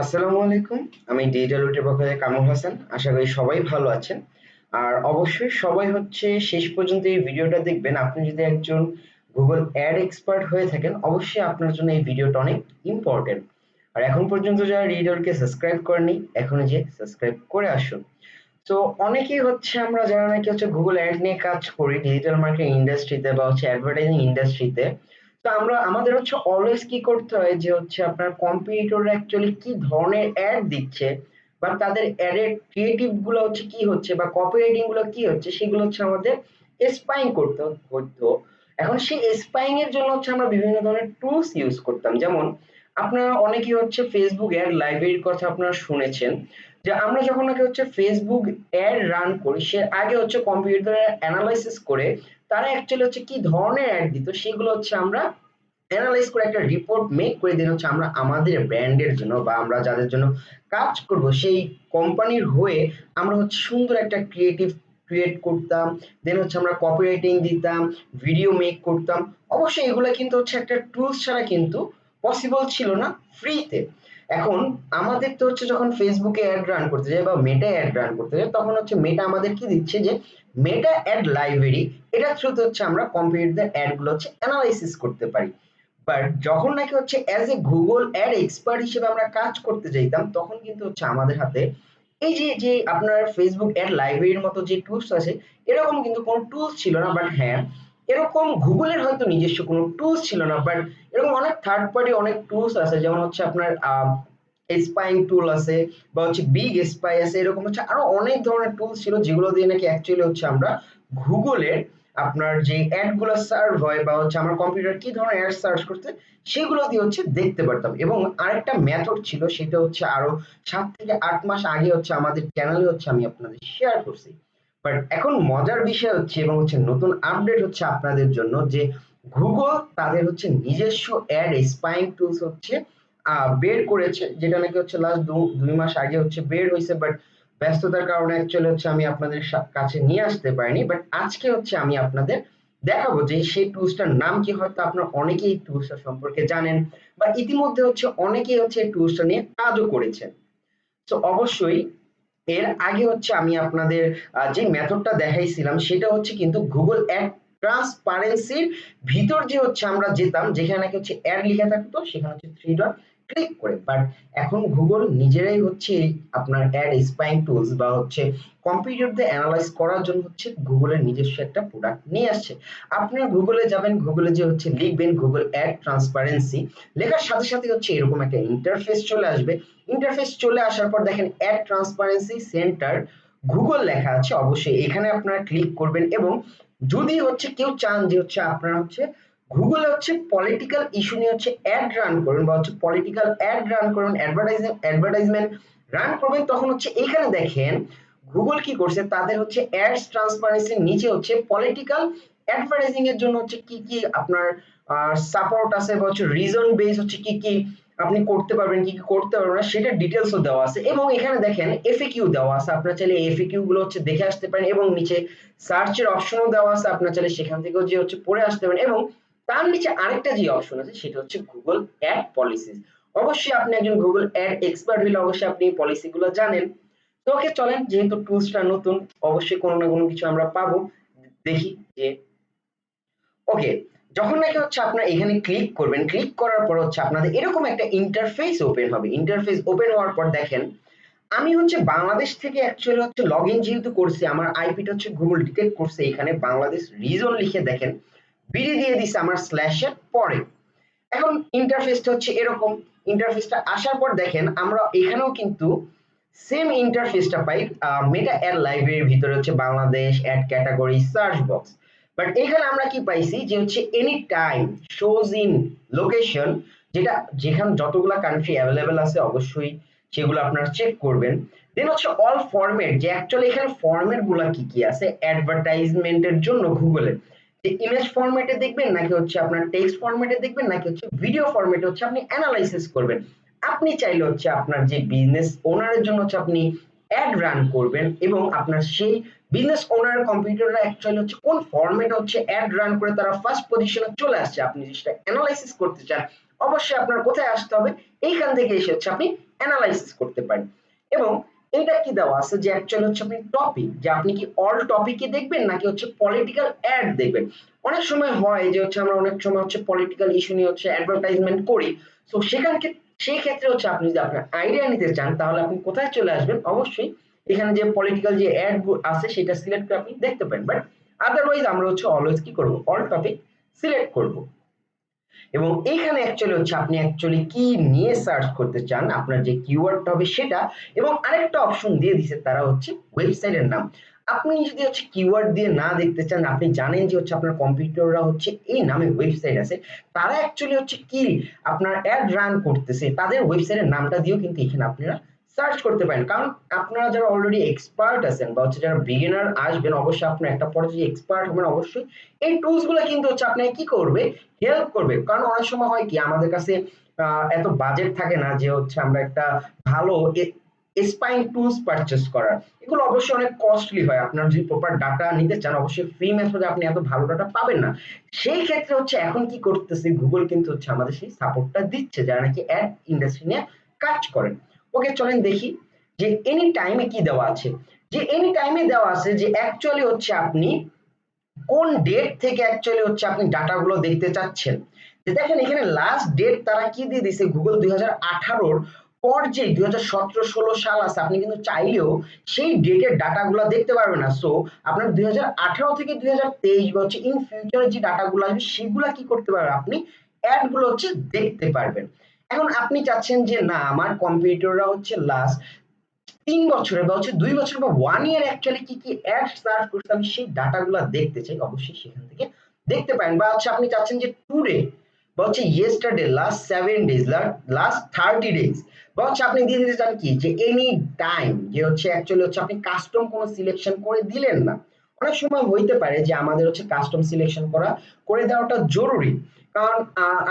আসসালামু আলাইকুম। আমি ডিজিটাল উইটের পক্ষ থেকে কামরুল হাসান। আশা করি সবাই ভালো আছেন। আর অবশ্যই সবাই শেষ পর্যন্ত এই ভিডিওটা দেখবেন। আপনি যদি একজন গুগল অ্যাড এক্সপার্ট হয়ে থাকেন, অবশ্যই আপনার জন্য এই ভিডিওটা অনেক ইম্পর্টেন্ট। আর এখন পর্যন্ত যারা ডিজিটালকে সাবস্ক্রাইব করেনি, এখনই যে সাবস্ক্রাইব করে আসুন। তো অনেকেই আমরা যারা নাকি গুগল অ্যাড নিয়ে কাজ করি ডিজিটাল মার্কেটিং ইন্ডাস্ট্রিতে বা অ্যাডভার্টাইজিং ইন্ডাস্ট্রিতে, তো আমাদের অলওয়েজ কি করতে হয় যে আপনার কম্পিটিটর অ্যাকচুয়ালি কি ধরনের অ্যাড দিচ্ছে বা তাদের অ্যাডের ক্রিয়েটিভ গুলো কি হচ্ছে বা কপিরাইটিং গুলো কি হচ্ছে, সেগুলো আমাদের স্পাইং করতে হতো। এখন সেই স্পাইং এর জন্য আমরা বিভিন্ন ধরনের টুলস ইউজ করতাম। যেমন আপনারা অনেকেই ফেসবুক অ্যাড লাইব্রেরির কথা আপনারা শুনেছেন, যে আমরা যখন নাকি ফেসবুক অ্যাড রান করি, সে আগে কম্পিউটারে অ্যানালাইসিস করে তারা অ্যাকচুয়ালি কি ধরনের অ্যাড দিত, সেগুলো আমরা অ্যানালাইজ করে একটা রিপোর্ট মেক করে দিন আমরা আমাদের ব্র্যান্ডের জন্য বা আমরা যাদের জন্য কাজ করব সেই কোম্পানির হয়ে আমরা সুন্দর একটা ক্রিয়েট করতাম। দেন আমরা কপিরাইটিং দিতাম, ভিডিও মেক করতাম। অবশ্যই এগুলো কিন্তু একটা টুলস ছাড়া কিন্তু পসিবল ছিল না ফ্রিতে। এখন আমাদের তো যখন ফেসবুকে অ্যাড রান করতে যাই বা মেটা অ্যাড রান করতে যাই, তখন মেটা আমাদের কি দিচ্ছে যে মেটা অ্যাড লাইব্রেরি, এটা থ্রুতে আমরা কম্পিউটার অ্যাড গুলো অ্যানালাইসিস করতে পারি। বাট যখন নাকি as a Google ad expert হিসেবে আমরা কাজ করতে যাইতাম, তখন কিন্তু আমাদের হাতে এই যে যে আপনার ফেসবুক অ্যাড লাইব্রেরির মতো যে টুলস আছে, এরকম কিন্তু কোনো টুলস ছিল না। বাট হ্যাঁ, এরকম গুগলের হয়তো নিজস্ব কোনো টুলস ছিল না, বাট এরকম অনেক থার্ড পার্টি অনেক টুলস আছে। যেমন আপনার স্পাইং টুল আছে বা বিগ স্পাই আছে, এরকম আরো অনেক ধরনের টুলস ছিল, যেগুলো দিয়ে নাকি অ্যাকচুয়ালি আমরা গুগলের আপনার যে অ্যাড গুলো সার্ভ হয় বা আমার কম্পিউটার কি ধরনের অ্যাড সার্চ করতে, সেগুলো দিয়ে দেখতে পারতাম। এবং আরেকটা মেথড ছিল, সেটা আরো 7 থেকে 8 মাস আগে আমাদের চ্যানেলে আমি আপনাদের শেয়ার করছি। বাট এখন মজার বিষয় এবং নতুন আপডেট আপনাদের জন্য, যে গুগল তাদের নিজস্ব অ্যাড স্পাইং টুলস বের করেছে, যেটা নাকি লাস্ট 2 মাস আগে বের হয়েছে। বাট ব্যস্ততার কারণে অ্যাকচুয়ালি আমি আপনাদের কাছে নিয়ে আসতে পারিনি। বাট আজকে আমি আপনাদের দেখাবো যে সেই টুলসটার নাম কি। হয়তো আপনারা অনেকেই এই টুলসটা সম্পর্কে জানেন বা ইতিমধ্যে অনেকেই এই টুলসটা নিয়ে কাজও করেছেন। তো অবশ্যই এর আগে আমি আপনাদের যে মেথডটা দেখাইছিলাম, সেটা কিন্তু গুগল অ্যাড ট্রান্সপারেন্সির ভিতর যে আমরা যেতাম, যেখানে নাকি অ্যাড লেখা থাকতো, সেখানে 3 ডট ক্লিক করে। বাট এখন গুগল নিজেরাই আপনার অ্যাড স্পাইং টুলস বা কম্পিউটার দিয়ে অ্যানালাইজ করার জন্য গুগলের নিজস্ব একটা প্রোডাক্ট নিয়ে আসছে। আপনারা গুগলে যাবেন, গুগলে যে লিখবেন গুগল অ্যাড ট্রান্সপারেন্সি, লেখার সাথে সাথে এরকম একটা ইন্টারফেস চলে আসবে। ইন্টারফেস চলে আসার পর দেখেন অ্যাড ট্রান্সপারেন্সি সেন্টার গুগল লেখা আছে। অবশ্যই এখানে আপনারা ক্লিক করবেন, এবং যদি কেউ চান যে আপনারা গুগলে পলিটিক্যাল ইস্যু নিয়ে অ্যাড রান করবেন বা পলিটিক্যাল অ্যাড রান করবেন, অ্যাডভার্টাইজমেন্ট রান করবেন, তখন এখানে দেখেন গুগল কি করছে, তাদের অ্যাডস ট্রান্সপারেন্সির নিচে পলিটিক্যাল অ্যাডভার্টাইজিং এর জন্য কি কি আপনার সাপোর্ট আছে বা রিজন বেস কি কি আপনি করতে পারবেন, কি কি করতে পারবেন না, সেটার ডিটেলসও দেওয়া আছে। এবং এখানে দেখেন এফএকিউ দেওয়া আছে, আপনারা চাইলে এফএকিউ গুলো দেখে আসতে পারেন। এবং নিচে সার্চের অপশনও দেওয়া আছে, আপনারা চাইলে সেখান থেকেও যে পড়ে আসতে পারেন। এবং তার নিচে আরেকটা যে অপশন আছে, সেটা গুগল অ্যাড পলিসিস। অবশ্যই আপনি একজন গুগল অ্যাড এক্সপার্ট হলে অবশ্যই আপনি এই পলিসি গুলো জানেন। তো ওকে, চলেন, যেহেতু টুলসটা নতুন, অবশ্যই কোনো না কোনো কিছু আমরা পাবো। দেখি যে ওকে, যখন নাকি আপনারা এখানে ক্লিক করবেন, ক্লিক করার পর আপনাদের এরকম একটা ইন্টারফেস ওপেন হবে। ইন্টারফেস ওপেন হওয়ার পর দেখেন আমি বাংলাদেশ থেকে অ্যাকচুয়ালি লগইন যেহেতু করছি, আমার আইপিটা গুগল ডিটেক্ট করছে, এখানে বাংলাদেশ রিজন লিখে দেখেন বিডি দিয়ে দিছে আমার স্ল্যাশের পরে। এখন ইন্টারফেসটা এরকম। ইন্টারফেসটা আসার পর দেখেন আমরা এখানেও কিন্তু সেম ইন্টারফেসটা পাই। মেটা অ্যাড লাইব্রেরির ভিতরে Bangladesh add category search box. But এখানে আমরা কি পাইছি যে any time shows in location, যেটা যেখানে যতগুলা কান্ট্রি অ্যাভেলেবেল আছে অবশ্যই সেগুলো আপনারা চেক করবেন। দেন অল ফরম্যাট, যে অ্যাকচুয়ালি এখানে ফরম্যাট গুলা কি কি আছে অ্যাডভার্টাইজমেন্টের জন্য গুগলের, যে ইমেজ ফরম্যাটে দেখবেন নাকি আপনার টেক্সট ফরম্যাটে দেখবেন নাকি ভিডিও ফরম্যাটে আপনি অ্যানালাইসিস করবেন। আপনি চাইলে আপনার যে বিজনেস ওনারের জন্য আপনি অ্যাড রান করবেন, এবং আপনার সেই বিজনেস ওনার কম্পিউটাররা অ্যাকচুয়ালি কোন ফরম্যাটে অ্যাড রান করে তারা ফার্স্ট পজিশনে চলে আসছে, আপনি যেটা অ্যানালাইসিস করতে চান, অবশ্যই আপনার কোথায় আসতে হবে, এইখান থেকে এসে আপনি অ্যানালাইসিস করতে পারেন। এবং এটা কি দেওয়া আছে যে অ্যাকচুয়ালি হচ্ছে আপনি টপিক, যে আপনি কি অল টপিকই দেখবেন নাকি হচ্ছে পলিটিক্যাল অ্যাড দেখবেন। অনেক সময় হয় যে হচ্ছে আমরা অনেক সময় হচ্ছে পলিটিক্যাল ইস্যু নিয়ে হচ্ছে অ্যাডভার্টাইজমেন্ট করি। তো সেখানকে সেই ক্ষেত্রে হচ্ছে আপনি যদি আপনার আইডিয়া নিতে চান তাহলে আপনি কোথায় চলে আসবেন, অবশ্যই এখানে যে পলিটিক্যাল যে অ্যাড আছে সেটা সিলেক্ট করে আপনি দেখতে পারেন। বাট আদারওয়াইজ আমরা হচ্ছে অলওয়েজ কি করব, অল টপিক সিলেক্ট করব। এবং এইখানে অ্যাকচুয়ালি হচ্ছে আপনি অ্যাকচুয়ালি কি নিয়ে সার্চ করতে চান, আপনার যে কিওয়ার্ডটা হবে সেটা। এবং আরেকটা অপশন দিয়ে দিছে তারা হচ্ছে ওয়েবসাইটের নাম। আপনি যদি হচ্ছে কিওয়ার্ড দিয়ে না দেখতে চান, আপনি জানেন যে হচ্ছে আপনার কম্পিউটাররা হচ্ছে এই নামে ওয়েবসাইট আছে, তারা অ্যাকচুয়ালি হচ্ছে কি আপনার অ্যাড রান করতেছে তাদের ওয়েবসাইটের নামটা দিয়েও কিন্তু এখানে আপনারা সার্চ করতে পারেন। কারণ আপনারা যারা অলরেডি এক্সপার্ট আছেন বা হচ্ছে যারা বিগিনার আসবেন, অবশ্যই আপনার একটা পর্যায়ে এক্সপার্ট হবেন, অবশ্যই এই টুলস গুলো কিন্তু হচ্ছে আপনাকে কি করবে, হেল্প করবে। কারণ অনেক সময় হয় কি আমাদের কাছে এত বাজেট থাকে না যে হচ্ছে আমরা একটা ভালো স্পাইং টুলস পারচেস করার। এগুলো অবশ্যই অনেক কস্টলি হয়। আপনার যদি প্রপার ডাটা নিতে চান অবশ্যই ফ্রি মেথডে আপনি এত ভালো ডাটা পাবেন না। সেই ক্ষেত্রে হচ্ছে এখন কি করতেছে গুগল কিন্তু হচ্ছে আমাদের সেই সাপোর্টটা দিচ্ছে যারা নাকি অ্যাড ইন্ডাস্ট্রি নিয়ে কাজ করেন। ওকে চলেন দেখি যে এনি টাইমে কি দেওয়া আছে। যে এনি টাইমে দেওয়া আছে যে অ্যাকচুয়ালি হচ্ছে আপনি কোন ডেট থেকে অ্যাকচুয়ালি হচ্ছে আপনি ডাটাগুলো দেখতে চাচ্ছেন। যে দেখেন এখানে লাস্ট ডেট তারা কি দিয়ে দিছে, গুগল 2018 পর যে 2017-16 সাল আছে আপনি কিন্তু চাইলেও সেই ডেটের ডাটাগুলো দেখতে পারবেন না। সো আপনার 2018 থেকে 2023 বা হচ্ছে ইন ফিউচারে যে ডাটাগুলো আসবে সেগুলা কি করতে পারবেন, আপনি অ্যাড গুলো হচ্ছে দেখতে পারবেন। এখন আপনি চাচ্ছেন যে না আমার কম্পিউটাররা হচ্ছে লাস্ট 3 বছরে বা হচ্ছে 2 বছর বা 1 ইয়ার অ্যাকচুয়ালি কি কি অ্যাড সার্চ করছে আমি সেই ডাটাগুলো দেখতে চাই, অবশ্যই সেখান থেকে দেখতে পারেন। বা হচ্ছে আপনি চাচ্ছেন যে টুডে বা হচ্ছে yesterday, last 7 days, last 30 days, বা হচ্ছে আপনি দিয়ে দিতে চান কি যে এনি টাইম, যে হচ্ছে অ্যাকচুয়ালি হচ্ছে আপনি কাস্টম কোনো সিলেকশন করে দিলেন না। অনেক সময় হইতে পারে যে আমাদের হচ্ছে কাস্টম সিলেকশন করে দেওয়াটা জরুরি। কারণ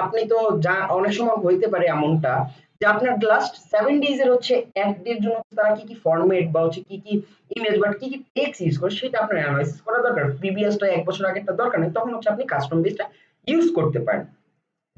আপনি তো যা অনেক সময় হইতে পারে এমনটা যে আপনার লাস্ট 7 ডেজ এর হচ্ছে এক ডের জন্য তারা কি কি ফরম্যাট বা হচ্ছে কি কি ইমেজ বা কি কি টেক্সট ইউজ করে সেটা আপনার অ্যানালাইসিস করা দরকার। প্রিভিয়াসটা 1 বছর আগেরটা দরকার নেই, তখন হচ্ছে আপনি কাস্টম বেসটা ইউজ করতে পারেন।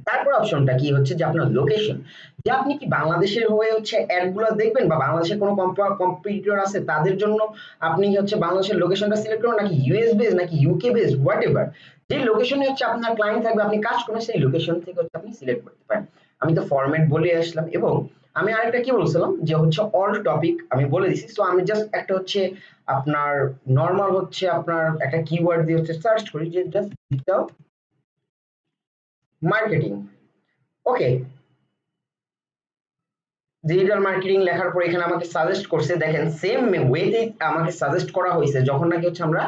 তারপর অপশনটা কি হচ্ছে যে আপনার লোকেশন, যে আপনি কি বাংলাদেশের হয়ে হচ্ছে অ্যাড গুলো দেখবেন বা বাংলাদেশের কোনো কম্পিটিটর আছে তাদের জন্য আপনি হচ্ছে বাংলাদেশের লোকেশনটা সিলেক্ট করুন, নাকি ইউএস বেস নাকি ইউকে বেস হোয়াট এভার, যে লোকেশনে হচ্ছে আপনার ক্লায়েন্ট থাকবে আপনি কাজ করবেন সেই লোকেশন থেকে হচ্ছে আপনি সিলেক্ট করতে পারেন। আমি তো ফরম্যাট বলে আসলাম। এবং আমি আরেকটা কি বলছিলাম যে হচ্ছে অল টপিক আমি বলে দিছি। তো আমি জাস্ট একটা হচ্ছে আপনার নর্মাল হচ্ছে আপনার একটা কিওয়ার্ড দিয়ে হচ্ছে সার্চ করি যে জাস্ট ডিজিটাল মার্কেটিং। ওকে, ডিজিটাল মার্কেটিং লেখার পর এখানে আমাকে সাজেস্ট করছে, দেখেন সেম ওয়েতে আমাকে সাজেস্ট করা হয়েছে যখন নাকি হচ্ছে আমরা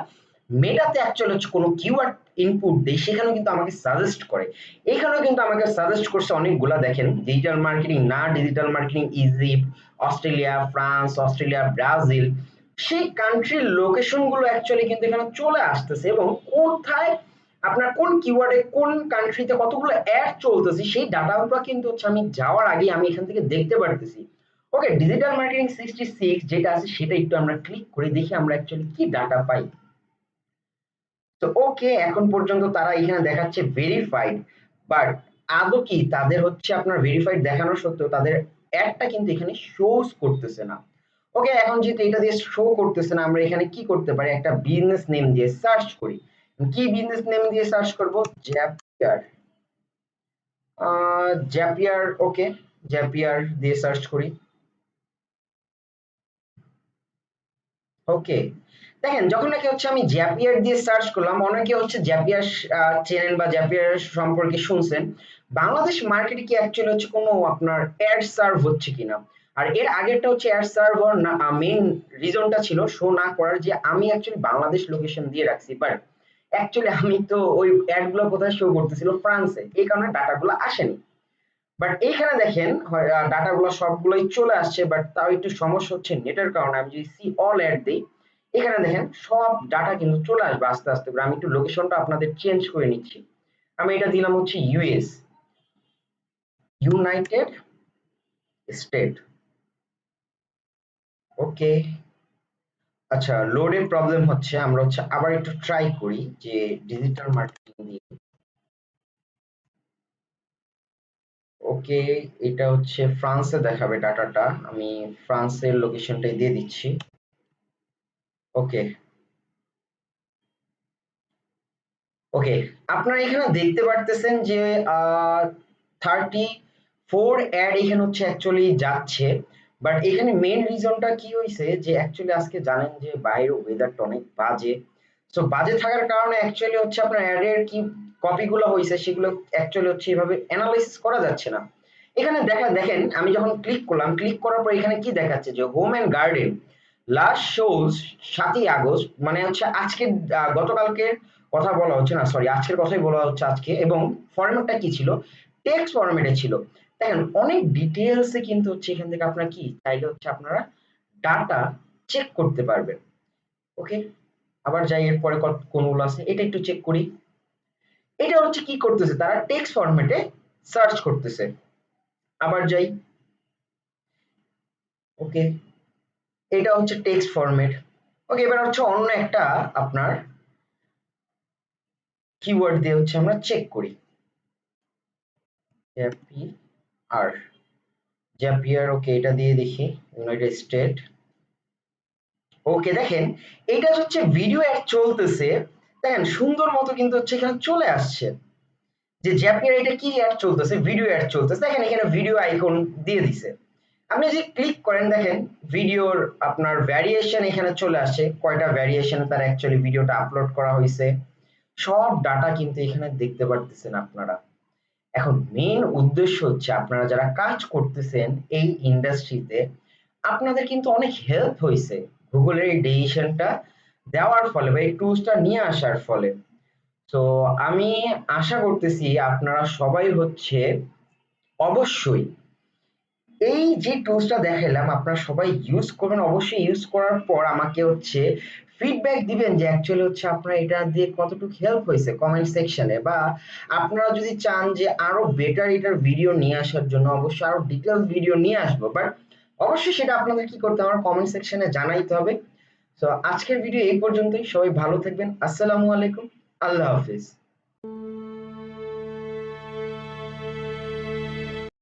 মেটাতে অ্যাকচুয়ালি হচ্ছে কোনো কিওয়ার্ড ইনপুট দেই সেখানেও কিন্তু আমাকে সাজেস্ট করে। এখানেও কিন্তু আমাকে সাজেস্ট করছে অনেকগুলা। দেখেন ডিজিটাল মার্কেটিং না, digital marketing Egypt, Australia, France, Australia, Brazil, সেই কান্ট্রির লোকেশন গুলো অ্যাকচুয়ালি কিন্তু এখানে চলে আসতেছে এবং কোথায় আপনার কোন কিওয়ার্ডে কোন কান্ট্রিতে কতগুলো অ্যাড চলতেছে সেই ডাটাগুলো কিন্তু হচ্ছে আমি যাওয়ার আগে আমি এখান থেকে দেখতে পারতেছি। ওকে, ডিজিটাল মার্কেটিং 66 যেটা আছে সেটা একটু আমরা ক্লিক করে দেখি আমরা অ্যাকচুয়ালি কি ডাটা পাই। তো ওকে, এখন পর্যন্ত তারা এখানে দেখাচ্ছে ভেরিফাইড, বাট আদৌ কি তাদের হচ্ছে আপনার ভেরিফাইড দেখানো সত্ত্বেও তাদের অ্যাডটা কিন্তু এখানে শোস করতেছে না। ওকে, এখন যেহেতু এটা দিয়ে শো করতেছে না আমরা এখানে কি করতে পারি, একটা বিজনেস নেম দিয়ে সার্চ করি। কি বিজনেস নেম দিয়ে সার্চ করব, জ্যাপিয়ার। জ্যাপিয়ার, ওকে, জ্যাপিয়ার দিয়ে সার্চ করি। ওকে, দেখেন যখন নাকি হচ্ছে আমি জ্যাপিয়ার দিয়ে সার্চ করলাম, অনেকে হচ্ছে জ্যাপিয়ার চেনেন বা জ্যাপিয়ার সম্পর্কে শুনছেন। বাংলাদেশ মার্কেটে কি অ্যাকচুয়ালি হচ্ছে কোনো আপনার অ্যাড সার্ভ হচ্ছে কিনা। আর এর আগেরটা হচ্ছে অ্যাড সার্ভ হওয়ার না মেইন রিজনটা ছিল শো না করার, যে আমি অ্যাকচুয়ালি বাংলাদেশ লোকেশন দিয়ে রাখছি, বাট অ্যাকচুয়ালি আমি তো ওই অ্যাড গুলো কোথায় শো করতেছিল, ফ্রান্সে, এই কারণে ডাটাগুলো আসেনি। বাট এইখানে দেখেন ডাটা গুলো সবগুলোই চলে আসছে, বাট তাও একটু সমস্যা হচ্ছে নেটের কারণে। আমি যদি সি অল অ্যাড দিই এখানে দেখেন সব ডাটা কিন্তু চলে আসবে আস্তে আস্তে করে। আমি একটু লোকেশনটা আপনাদের চেঞ্জ করে নিচ্ছি। আমি এটা দিলাম হচ্ছে ইউএস, ইউনাইটেড স্টেট। ওকে, আচ্ছা লোডের প্রবলেম হচ্ছে, আমরা হচ্ছে আবার একটু ট্রাই করি যে ডিজিটাল মার্কেটিং দিয়ে। ওকে, এটা হচ্ছে ফ্রান্সে দেখাবে ডাটাটা, আমি ফ্রান্সের লোকেশনটাই দিয়ে দিচ্ছি। ওকে, ওকে, আপনারা এখানে দেখতে পারতেছেন যে 34 অ্যাড এখানে হচ্ছে অ্যাকচুয়ালি যাচ্ছে। বাট এখানে মেইন রিজনটা কি হয়েছে যে অ্যাকচুয়ালি আজকে জানেন যে বাইরে ওয়েদারটা অনেক বাজে। সো বাজে থাকার কারণে অ্যাকচুয়ালি হচ্ছে আপনার অ্যাডের কি কপিগুলো হয়েছে সেগুলো অ্যাকচুয়ালি হচ্ছে এভাবে অ্যানালাইসিস করা যাচ্ছে না। এখানে দেখেন আমি যখন ক্লিক করলাম, ক্লিক করার পর এখানে কি দেখাচ্ছে যে home and garden last shows 7ই আগস্ট, মানে হচ্ছে আজকে, গতকালকের কথা বলা হচ্ছে না, সরি আজকের কথাই বলা হচ্ছে আজকে। এবং ফরম্যাটটা কি ছিল, টেক্সট ফরম্যাটে ছিল। দেখেন অনেক ডিটেলসে কিন্তু হচ্ছে এখান থেকে আপনারা কি চাইলে হচ্ছে আপনারা ডাটা চেক করতে পারবেন। ওকে, আবার যাই এরপরে কোনগুলো আছে এটা একটু চেক করি। এটা হচ্ছে কি করতেছে, তারা টেক্সট ফরম্যাটে সার্চ করতেছে। আবার যাই, ওকে, এটা হচ্ছে টেক্সট ফরম্যাট। ওকে, এবার হচ্ছে অন্য একটা আপনার কিওয়ার্ড দিয়ে হচ্ছে আমরা চেক করি। জ্যাপিয়ার, জ্যাপিয়ার, ওকে, এটা দিয়ে দেখি ইউনাইটেড স্টেট। ওকে, দেখেন এটা হচ্ছে ভিডিও অ্যাড চলতেছে। দেখেন সুন্দর মতো কিন্তু হচ্ছে এখানে চলে আসছে যে জ্যাপিয়ার এটা কি অ্যাড চলতেছে, ভিডিও অ্যাড চলতেছে। দেখেন এখানে ভিডিও আইকন দিয়ে দিছে। আপনি যদি ক্লিক করেন দেখেন ভিডিওর আপনার ভ্যারিয়েশন এখানে চলে আসে, কয়টা ভ্যারিয়েশনে তার অ্যাকচুয়ালি ভিডিওটা আপলোড করা হয়েছে, সব ডাটা কিন্তু এখানে দেখতে পারতেছেন আপনারা। এখন মেইন উদ্দেশ্য হচ্ছে আপনারা যারা কাজ করতেছেন এই ইন্ডাস্ট্রিতে, আপনাদের কিন্তু অনেক হেল্প হয়েছে গুগলের এই ডিসিশনটা দেওয়ার ফলে বা এই টুলসটা নিয়ে আসার ফলে। তো আমি আশা করতেছি আপনারা সবাই হচ্ছে অবশ্যই এই যে টুলসটা দেখাইলাম আপনারা সবাই ইউজ করবেন। অবশ্যই ইউজ করার পর আমাকে হচ্ছে ফিডব্যাক দিবেন যে অ্যাকচুয়ালি হচ্ছে আপনারা এটা দিয়ে কতটুকু হেল্প হয়েছে কমেন্ট সেকশনে। বা আপনারা যদি চান যে আরো বেটার এটার ভিডিও নিয়ে আসার জন্য, অবশ্যই আরো ডিটেলস ভিডিও নিয়ে আসবো, বাট অবশ্যই সেটা আপনাদের কি করতে হবে, আমার কমেন্ট সেকশনে জানাইতে হবে। তো আজকের ভিডিও এই পর্যন্তই, সবাই ভালো থাকবেন, আসসালামু আলাইকুম, আল্লাহ হাফিজ।